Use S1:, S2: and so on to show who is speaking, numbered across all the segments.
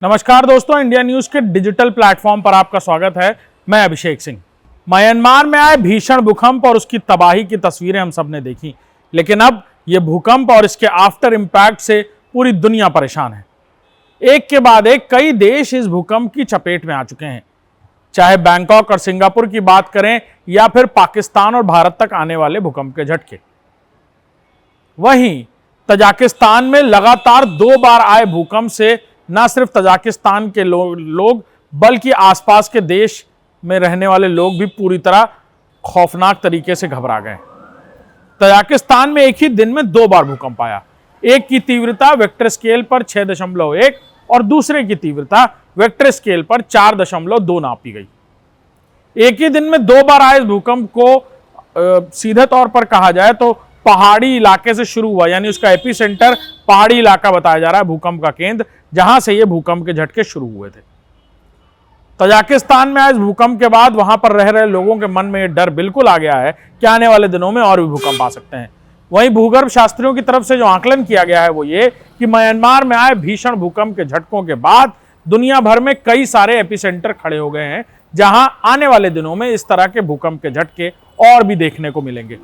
S1: नमस्कार दोस्तों, India news के डिजिटल प्लेटफॉर्म पर आपका स्वागत है। मैं अभिषेक सिंह। म्यांमार में आए भीषण भूकंप और उसकी तबाही की तस्वीरें हम सब ने देखी, लेकिन अब यह भूकंप और इसके आफ्टर इम्पैक्ट से पूरी दुनिया परेशान है। एक के बाद एक कई देश इस भूकंप की चपेट में आ चुके हैं। चाहे बैंकॉक और सिंगापुर की बात करें या फिर पाकिस्तान और भारत तक आने वाले भूकंप के झटके। वहीं तजाकिस्तान में लगातार 2 बार आए भूकंप से न सिर्फ तजाकिस्तान के लोग बल्कि आसपास के देश में रहने वाले लोग भी पूरी तरह खौफनाक तरीके से घबरा गए। तजाकिस्तान में एक ही दिन में 2 बार भूकंप आया। एक की तीव्रता वेक्टर स्केल पर 6.1 और दूसरे की तीव्रता वेक्टर स्केल पर 4.2 नापी गई। एक ही दिन में 2 बार आए इस भूकंप को सीधे तौर पर कहा जाए तो पहाड़ी इलाके से शुरू हुआ, यानी उसका एपिसेंटर पहाड़ी इलाका बताया जा रहा है, भूकंप का केंद्र, जहां से ये भूकंप के झटके शुरू हुए थे। तजाकिस्तान में आज भूकंप के बाद वहां पर रह रहे लोगों के मन में यह डर बिल्कुल आ गया है कि आने वाले दिनों में और भी भूकंप आ सकते हैं। वहीं भूगर्भ शास्त्रियों की तरफ से जो आकलन किया गया है वो ये कि म्यांमार में आए भीषण भूकंप के झटकों के बाद दुनिया भर में कई सारे एपिसेंटर खड़े हो गए हैं, जहां आने वाले दिनों में इस तरह के भूकंप के झटके और भी देखने को मिलेंगे।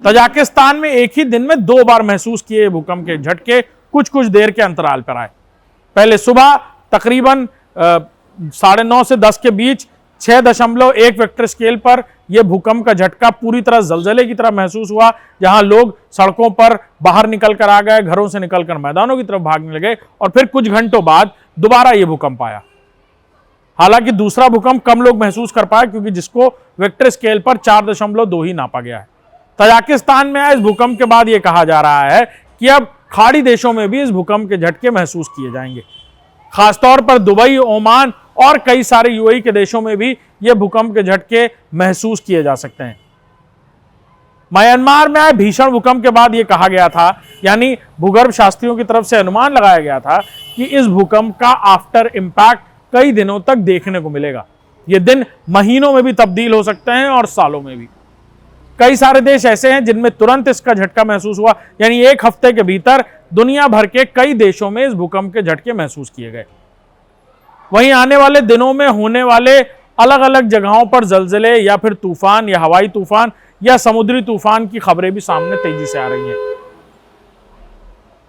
S1: तजाकिस्तान में एक ही दिन में 2 बार महसूस किए भूकंप के झटके कुछ कुछ देर के अंतराल पर आए। पहले सुबह तकरीबन 9:30 से 10 के बीच 6.1 वेक्टर स्केल पर यह भूकंप का झटका पूरी तरह जलजले की तरह महसूस हुआ, जहां लोग सड़कों पर बाहर निकल कर आ गए, घरों से निकलकर मैदानों की तरफ भागने लगे। और फिर कुछ घंटों बाद दोबारा यह भूकंप आया। हालांकि दूसरा भूकंप कम लोग महसूस कर पाए, क्योंकि जिसको वेक्टर स्केल पर 4.2 ही नापा गया है। तजाकिस्तान में इस भूकंप के बाद यह कहा जा रहा है कि अब खाड़ी देशों में भी इस भूकंप के झटके महसूस किए जाएंगे। खासतौर पर दुबई, ओमान और कई सारे यूएई के देशों में भी यह भूकंप के झटके महसूस किए जा सकते हैं। म्यांमार में आए भीषण भूकंप के बाद यह कहा गया था, यानी भूगर्भ शास्त्रियों की तरफ से अनुमान लगाया गया था कि इस भूकंप का आफ्टर इंपैक्ट कई दिनों तक देखने को मिलेगा। ये दिन महीनों में भी तब्दील हो सकते हैं और सालों में भी। कई सारे देश ऐसे हैं जिनमें तुरंत इसका झटका महसूस हुआ, यानी एक हफ्ते के भीतर दुनिया भर के कई देशों में इस भूकंप के झटके महसूस किए गए। वहीं आने वाले दिनों में होने वाले अलग अलग जगहों पर जलजले या फिर तूफान या हवाई तूफान या समुद्री तूफान की खबरें भी सामने तेजी से आ रही हैं।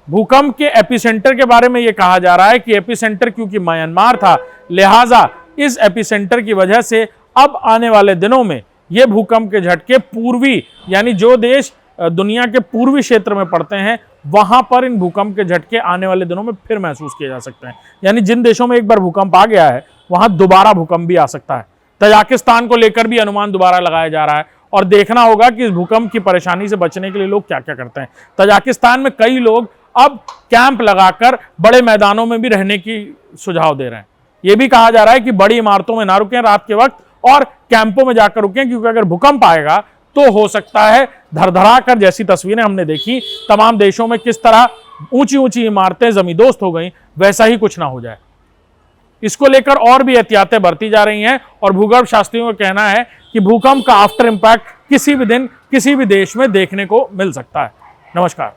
S1: भूकंप के एपिसेंटर के बारे में यह कहा जा रहा है कि एपिसेंटर क्योंकि म्यांमार था, लिहाजा इस एपिसेंटर की वजह से अब आने वाले दिनों में ये भूकंप के झटके पूर्वी, यानी जो देश दुनिया के पूर्वी क्षेत्र में पड़ते हैं, वहां पर इन भूकंप के झटके आने वाले दिनों में फिर महसूस किए जा सकते हैं। यानी जिन देशों में एक बार भूकंप आ गया है वहां दोबारा भूकंप भी आ सकता है। तजाकिस्तान को लेकर भी अनुमान दोबारा लगाया जा रहा है और देखना होगा कि इस भूकंप की परेशानी से बचने के लिए लोग क्या क्या करते हैं। तजाकिस्तान में कई लोग अब कैंप लगाकर बड़े मैदानों में भी रहने की सुझाव दे रहे हैं। यह भी कहा जा रहा है कि बड़ी इमारतों में ना रुकें रात के वक्त और कैंपों में जाकर रुकें, क्योंकि अगर भूकंप आएगा तो हो सकता है धड़धड़ा कर, जैसी तस्वीरें हमने देखी तमाम देशों में किस तरह ऊंची ऊंची इमारतें जमींदोस्त हो गई, वैसा ही कुछ ना हो जाए। इसको लेकर और भी एहतियातें बरती जा रही हैं और भूगर्भ शास्त्रियों का कहना है कि भूकंप का आफ्टर इंपैक्ट किसी भी दिन किसी भी देश में देखने को मिल सकता है। नमस्कार।